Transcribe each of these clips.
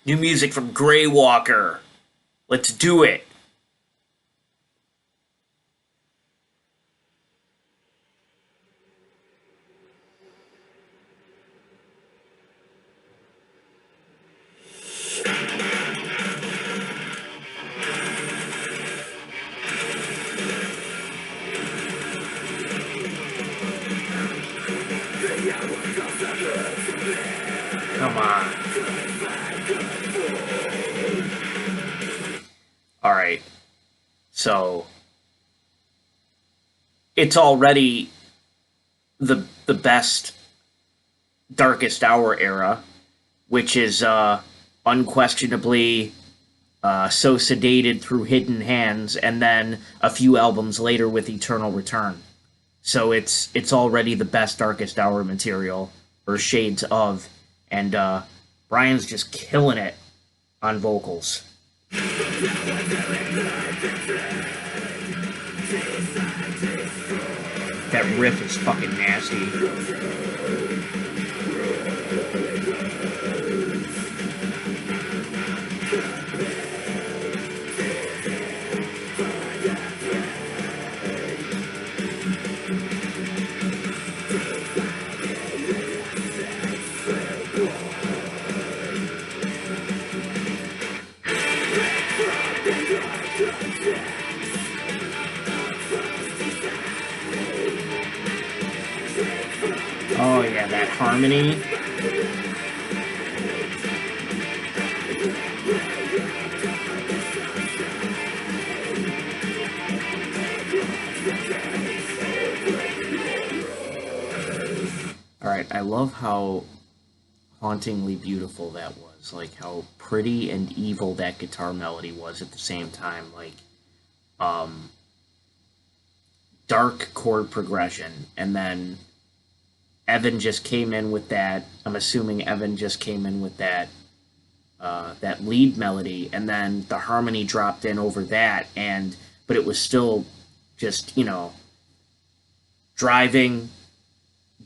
New music from Greywalker. Let's do it. Come on. Alright. So it's already the best Darkest Hour era, which is unquestionably so sedated through Hidden Hands, and then a few albums later with Eternal Return. So it's already the best Darkest Hour material, or shades of, and Brian's just killing it on vocals. That riff is fucking nasty. Oh yeah, that harmony. Alright, I love how hauntingly beautiful that was. Like, how pretty and evil that guitar melody was at the same time. Like, dark chord progression, and then Evan just came in with that. I'm assuming Evan just came in with that that lead melody, and then the harmony dropped in over that, but it was still just, driving,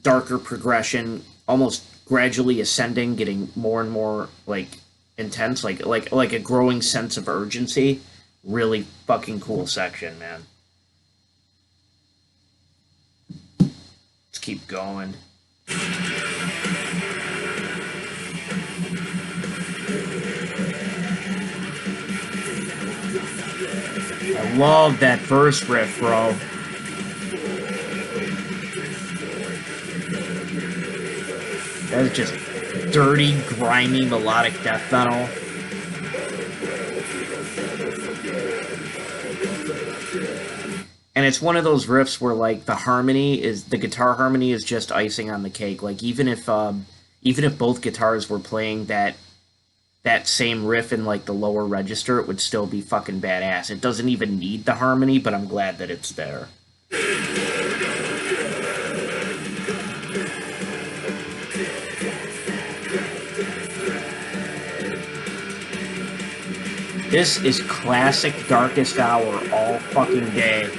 darker progression, almost gradually ascending, getting more and more intense, like a growing sense of urgency. Really fucking cool section, man. Let's keep going. I love that verse riff, bro. That is just dirty, grimy, melodic death metal. And it's one of those riffs where, like, the guitar harmony is just icing on the cake. Like, even if both guitars were playing that same riff in, like, the lower register, it would still be fucking badass. It doesn't even need the harmony, but I'm glad that it's there. This is classic Darkest Hour all fucking day.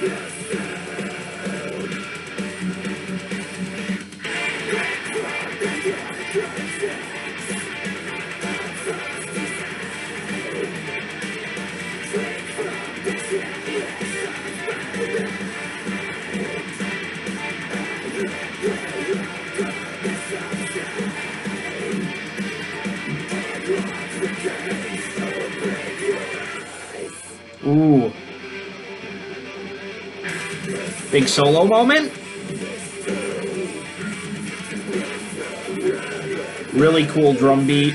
Ooh. Big solo moment? Really cool drum beat.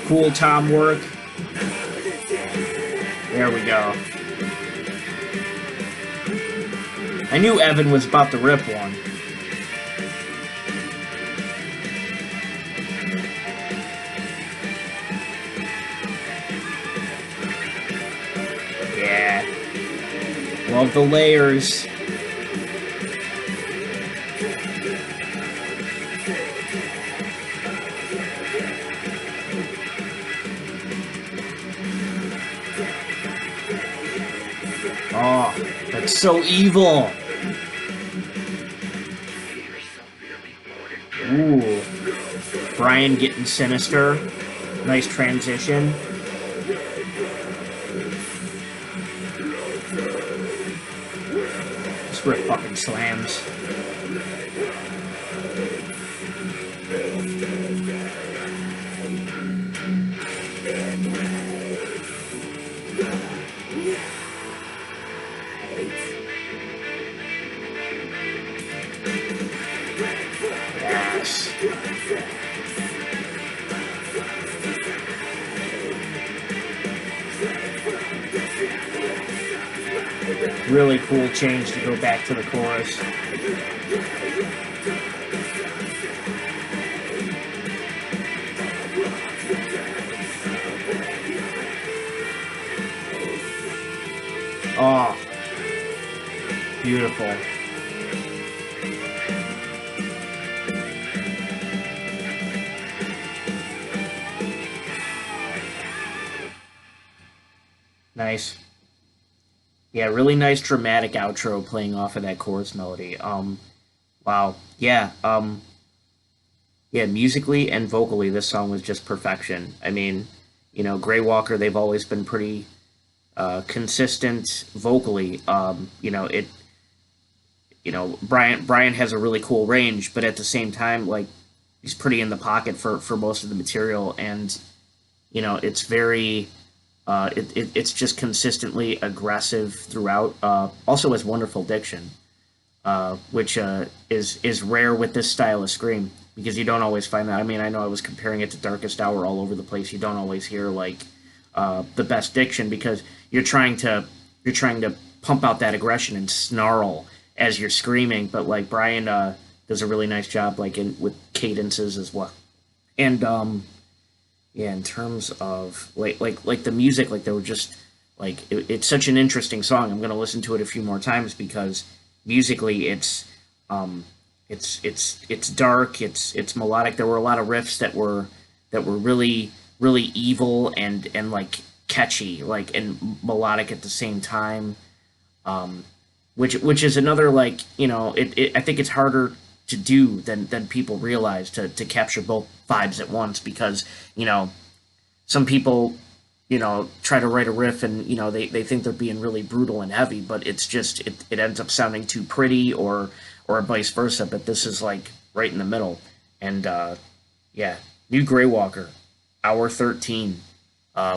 Cool tom work. There we go. I knew Evan was about to rip one. Yeah. Love the layers. Oh, that's so evil. Ooh. Brian getting sinister. Nice transition. This riff fucking slams. Yes. Really cool change to go back to the chorus. Oh, beautiful. Nice. Yeah, really nice dramatic outro playing off of that chorus melody. Wow. Yeah. Yeah, musically and vocally, this song was just perfection. I mean, Greywalker, they've always been pretty consistent vocally. Brian has a really cool range, but at the same time, like, he's pretty in the pocket for most of the material, and it's very it's just consistently aggressive throughout. Also has wonderful diction, which is rare with this style of scream, because you don't always find that. I mean, I know I was comparing it to Darkest Hour all over the place. You don't always hear like the best diction, because you're trying to pump out that aggression and snarl as you're screaming. But like Brian does a really nice job, like with cadences as well. And yeah, in terms of like the music, like they were just like it's such an interesting song. I'm gonna listen to it a few more times, because musically it's dark, it's melodic. There were a lot of riffs that were really evil and like catchy, like, and melodic at the same time. Which is another, like, I think it's harder to do than people realize, to capture both vibes at once, because some people try to write a riff, and they think they're being really brutal and heavy, but it's just it ends up sounding too pretty, or vice versa. But this is like right in the middle. And yeah, new Greywalker, hour 13.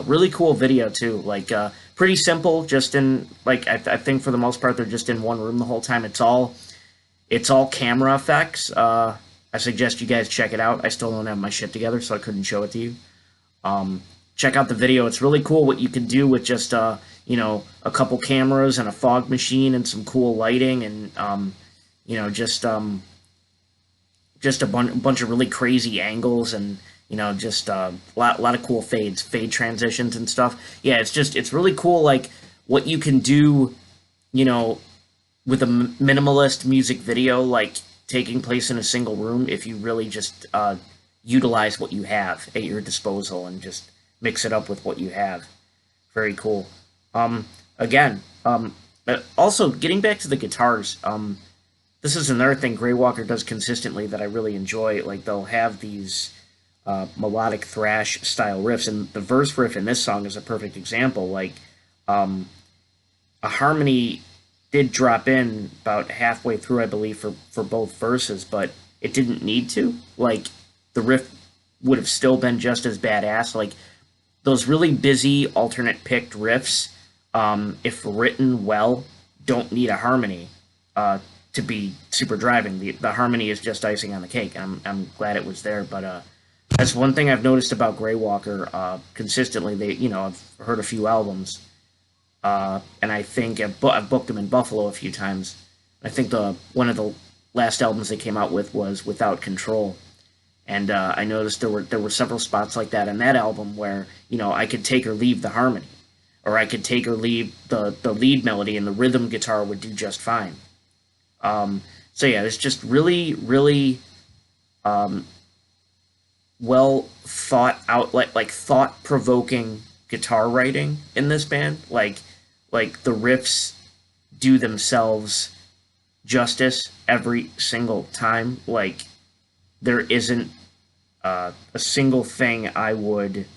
Really cool video too. Like pretty simple. Just in like I think for the most part they're just in one room the whole time. It's all camera effects. I suggest you guys check it out. I still don't have my shit together, so I couldn't show it to you. Check out the video. It's really cool what you can do with just a couple cameras and a fog machine and some cool lighting, and just a bunch of really crazy angles, and just a lot of cool fade transitions and stuff. Yeah, it's really cool, like what you can do, with a minimalist music video, like taking place in a single room, if you really just utilize what you have at your disposal and just mix it up with what you have. Very cool. Again, also getting back to the guitars, this is another thing Greywalker does consistently that I really enjoy. Like, they'll have these melodic thrash style riffs, and the verse riff in this song is a perfect example. Like, a harmony did drop in about halfway through, I believe, for both verses, but it didn't need to. Like, the riff would have still been just as badass. Like, those really busy alternate picked riffs, if written well, don't need a harmony to be super driving. The harmony is just icing on the cake. I'm glad it was there, but that's one thing I've noticed about Greywalker consistently. I've heard a few albums, and I think I've booked them in Buffalo a few times. I think one of the last albums they came out with was Without Control, and I noticed there were several spots like that in that album where I could take or leave the harmony, or I could take or leave the lead melody, and the rhythm guitar would do just fine. So yeah, it's just really well thought out, like thought provoking guitar writing in this band. Like the riffs do themselves justice every single time. Like, there isn't a single thing I would.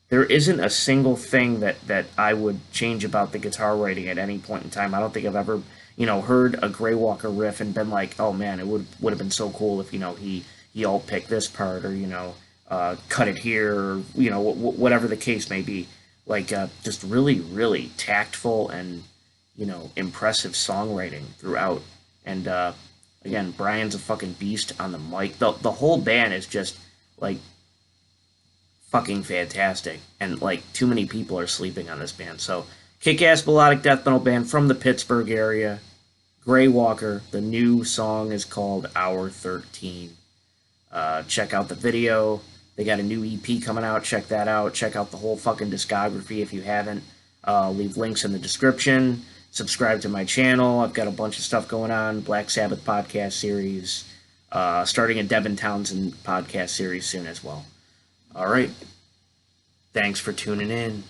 There isn't a single thing that I would change about the guitar writing at any point in time. I don't think I've ever, heard a Greywalker riff and been like, oh man, it would have been so cool if he alt picked this part, or cut it here, or whatever the case may be. Like just really really tactful and impressive songwriting throughout. And again, Brian's a fucking beast on the mic. The whole band is just like fucking fantastic, and like too many people are sleeping on this band. So kick-ass melodic death metal band from the Pittsburgh area, Greywalker. The new song is called Hour 13. Check out the video. They got a new EP coming out. Check that out. Check out the whole fucking discography if you haven't. Leave links in the description. Subscribe to my channel. I've got a bunch of stuff going on. Black Sabbath podcast series. Starting a Devin Townsend podcast series soon as well. All right. Thanks for tuning in.